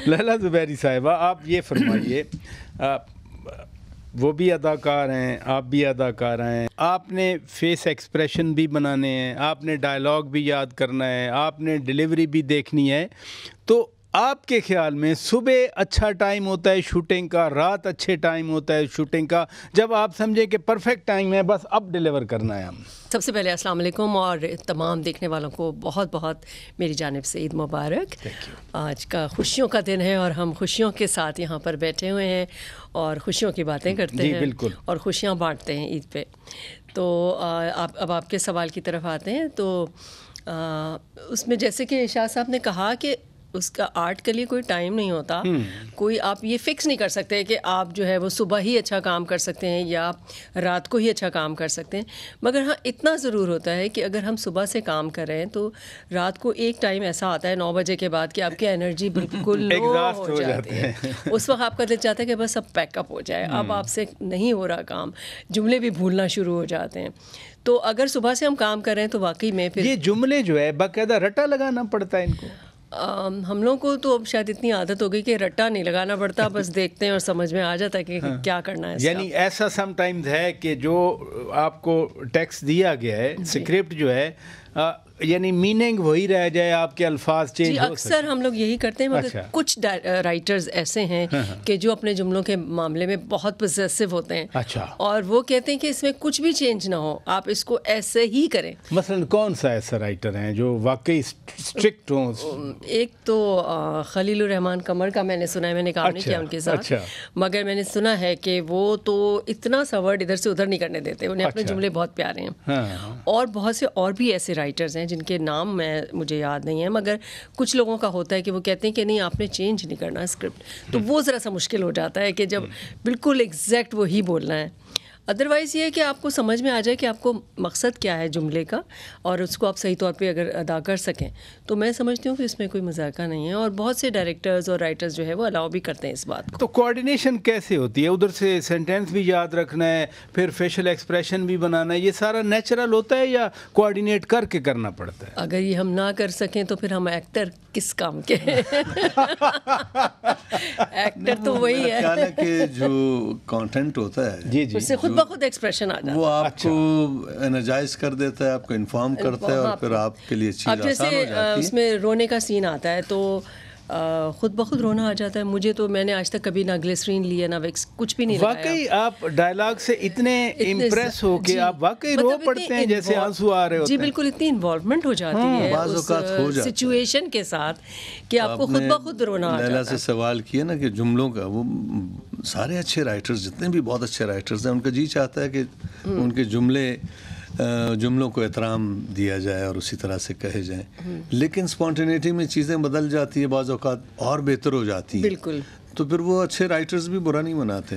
لیلا زبیری صاحبہ، آپ یہ فرمائیے، وہ بھی اداکار ہیں، آپ بھی اداکار ہیں، آپ نے فیس ایکسپریشن بھی بنانے ہیں، آپ نے ڈائلاگ بھی یاد کرنا ہے، آپ نے ڈیلیوری بھی دیکھنی ہے، تو آپ کے خیال میں صبح اچھا ٹائم ہوتا ہے شوٹنگ کا، رات اچھے ٹائم ہوتا ہے شوٹنگ کا، جب آپ سمجھیں کہ پرفیکٹ ٹائم ہے بس اب ڈیلیور کرنا ہے ہم؟ سب سے پہلے السلام علیکم، اور تمام دیکھنے والوں کو بہت بہت میری جانب سے عید مبارک۔ آج کا خوشیوں کا دن ہے اور ہم خوشیوں کے ساتھ یہاں پر بیٹھے ہوئے ہیں اور خوشیوں کی باتیں کرتے ہیں بالکل، اور خوشیاں بانٹتے ہیں عید پہ۔ تو اب آپ کے سوال کی طرف آتے ہیں، تو اس میں جیسے کہ ارشاد صاحب نے کہا کہ اس کا آرٹ کے لیے کوئی ٹائم نہیں ہوتا، کوئی آپ یہ فکس نہیں کر سکتے کہ آپ جو ہے وہ صبح ہی اچھا کام کر سکتے ہیں یا رات کو ہی اچھا کام کر سکتے ہیں، مگر ہاں اتنا ضرور ہوتا ہے کہ اگر ہم صبح سے کام کر رہے ہیں تو رات کو ایک ٹائم ایسا آتا ہے 9 بجے کے بعد کہ آپ کی انرجی بالکل لو ہو جاتی ہے، اس وقت آپ کا دل چاہتا ہے کہ بس اب پیک اپ ہو جائے، اب آپ سے نہیں ہو رہا کام، جملے بھی بھولنا شروع ہو جاتے ہیں۔ تو اگر صبح سے ہم کام کر رہے ہیں تو واقعی میں پھر یہ جملے جو ہے باقاعدہ رٹا لگانا پڑتا ہے ان کو؟ ہم لوگوں کو تو اب شاید اتنی عادت ہو گئی کہ رٹا نہیں لگانا پڑتا، بس دیکھتے ہیں اور سمجھ میں آ جاتا ہے کہ کیا کرنا ہے۔ یعنی ایسا سم ٹائمز ہے کہ جو آپ کو ٹیکسٹ دیا گیا ہے، اسکرپٹ جو ہے، یعنی میننگ وہی رہ جائے، آپ کے الفاظ چینج ہو سکتے ہیں؟ اکثر ہم لوگ یہی کرتے ہیں، مگر کچھ رائٹرز ایسے ہیں کہ جو اپنے جملوں کے معاملے میں بہت پوزیسو ہوتے ہیں، اور وہ کہتے ہیں کہ اس میں کچھ بھی چینج نہ ہو، آپ اس کو ایسے ہی کریں۔ مثلا کون سا ایسا رائٹر ہیں جو واقعی اسٹرکٹ ہوں؟ ایک تو خلیل الرحمان قمر کا میں نے سنا ہے، میں نے کام نہیں کیا ان کے ساتھ، مگر میں نے سنا ہے کہ وہ تو اتنا سا ورڈ ادھر سے ادھر نہیں کرنے دیتے، انہیں اپنے جملے بہت پیارے ہیں۔ اور بہت سے اور بھی ایسے رائٹرز ہیں جن کے نام مجھے یاد نہیں ہے، مگر کچھ لوگوں کا ہوتا ہے کہ وہ کہتے ہیں کہ نہیں آپ نے چینج نہیں کرنا اسکرپٹ، تو وہ ذرا سا مشکل ہو جاتا ہے کہ جب بالکل ایگزیکٹ وہی بولنا ہے۔ ادروائز یہ ہے کہ آپ کو سمجھ میں آ جائے کہ آپ کو مقصد کیا ہے جملے کا، اور اس کو آپ صحیح طور پہ اگر ادا کر سکیں تو میں سمجھتی ہوں کہ اس میں کوئی مذاکرہ نہیں ہے، اور بہت سے ڈائریکٹرز اور رائٹرز جو ہے وہ الاؤ بھی کرتے ہیں اس بات کو۔ تو کوآرڈینیشن کیسے ہوتی ہے؟ ادھر سے سینٹینس بھی یاد رکھنا ہے، پھر فیشل ایکسپریشن بھی بنانا ہے، یہ سارا نیچرل ہوتا ہے یا کوآرڈینیٹ کر کے کرنا پڑتا ہے؟ اگر یہ ہم نہ کر سکیں تو پھر ہم ایکٹر کس کام کے؟ ایکٹر تو وہی ہے کہ جو کانٹینٹ ہوتا ہے اس سے خود بخود ایکسپریشن آ جاتا ہے، وہ آپ کو انرجائز کر دیتا ہے، آپ کو انفارم کرتا ہے، اور پھر آپ کے لیے چیز آسان ہو جاتی ہے۔ اس میں رونے کا سین آتا ہے تو خود بخود رونا آ جاتا ہے مجھے، تو میں نے آج تک کبھی نہ گلیسرین لیا نہ ویکس، کچھ بھی نہیں لگایا۔ واقعی آپ ڈائلاگ سے اتنے امپریس ہو کہ آپ واقعی رو پڑتے ہیں جیسے آنسو آ رہے ہوتے ہیں؟ جی بالکل، اتنی انوالومنٹ ہو جاتی ہے بعض اوقات ہو جاتا ہے سچویشن کے ساتھ کہ آپ کو خود بخود رونا آ جاتا ہے۔ لیلا سے سوال کیا نا کہ جملوں کا، وہ سارے اچھے رائٹرز جتنے بھی بہت اچھے رائٹرز ہیں، ان کا جی چاہتا ہے کہ ان کے جملوں کو احترام دیا جائے اور اسی طرح سے کہے جائیں، لیکن اسپونٹینیٹی میں چیزیں بدل جاتی ہے، بعض اوقات اور بہتر ہو جاتی ہیں، بالکل، تو پھر وہ اچھے رائٹرز بھی برا نہیں مناتے ہیں۔